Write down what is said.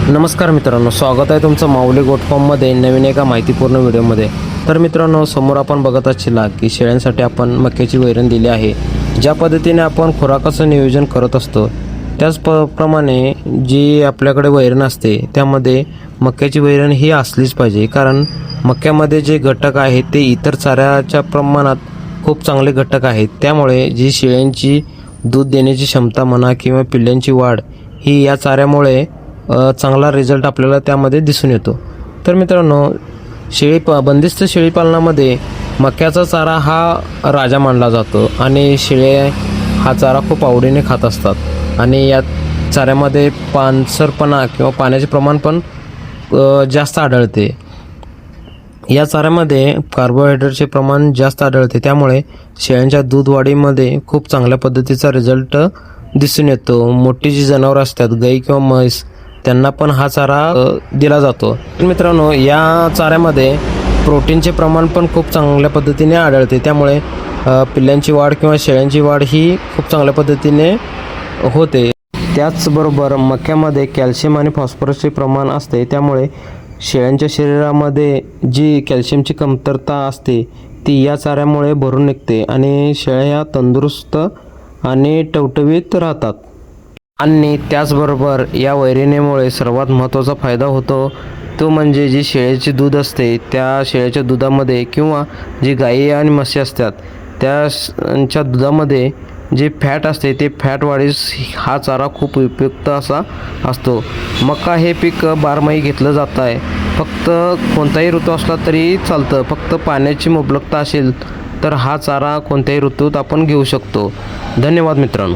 नमस्कार मित्रांनो, स्वागत आहे तुमचं माऊली गोट फार्ममध्ये नवीन एका माहितीपूर्ण व्हिडिओमध्ये। तर मित्रांनो, समोर आपण बघत असलेला की शेळ्यांसाठी आपण मक्याची वैरण दिली आहे। ज्या पद्धतीने आपण खुराकाचं नियोजन करत असतो त्याच प्रमाणे जी आपल्याकडे वैरण असते त्यामध्ये मक्याची वैरण ही असलीच पाहिजे, कारण मक्यामध्ये जे घटक आहेत ते इतर चाऱ्याच्या प्रमाणात खूप चांगले घटक आहेत। त्यामुळे जी शेळ्यांची दूध देण्याची क्षमता म्हणा किंवा पिल्लांची वाढ ही या चाऱ्यामुळे चांगला रिझल्ट आपल्याला त्यामध्ये दिसून येतो। तर मित्रांनो, बंदिस्त शेळीपालनामध्ये मक्याचा चारा हा राजा मानला जातो आणि शेळ्या हा चारा खूप आवडीने खात असतात आणि या चाऱ्यामध्ये पानसरपणा किंवा पाण्याचे प्रमाण पण जास्त आढळते। या चाऱ्यामध्ये कार्बोहायड्रेटचे प्रमाण जास्त आढळते, त्यामुळे शेळ्यांच्या दूध वाढीमध्ये खूप चांगल्या पद्धतीचा रिझल्ट दिसून येतो। मोठी जी जनावरं असतात, गाई किंवा म्हैस, त्यांना पण हा चारा दिला जातो। मित्रांनो, या चाऱ्यामध्ये प्रोटीनचे प्रमाण पण खूप चांगल्या पद्धतीने आढळते, त्यामुळे पिल्लांची वाढ किंवा शेळ्यांची वाढ ही खूप चांगल्या पद्धतीने होते। त्याचबरोबर मक्यामध्ये कॅल्शियम आणि फॉस्फरसचे प्रमाण असते, त्यामुळे शेळ्यांच्या शरीरामध्ये जी कॅल्शियमची कमतरता असते ती या चाऱ्यामुळे भरून निघते आणि शेळ्या तंदुरुस्त आणि टवटवीत राहतात। आणि त्याचबरोबर या वैरणीमुळे सर्वात महत्त्वाचा फायदा होतो तो म्हणजे जी शेळ्याचे दूध असते त्या शेळ्याच्या दुधामध्ये किंवा जी गाई आणि म्हशी असतात त्यांच्या दुधामध्ये जे फॅट असते ते फॅट वाढीस हा चारा खूप उपयुक्त असा असतो। मका हे पीक बारमाही घेतलं जात आहे, फक्त कोणताही ऋतू असला तरी चालतं, फक्त पाण्याची मुबलकता असेल तर हा चारा कोणत्याही ऋतूत आपण घेऊ शकतो। धन्यवाद मित्रांनो।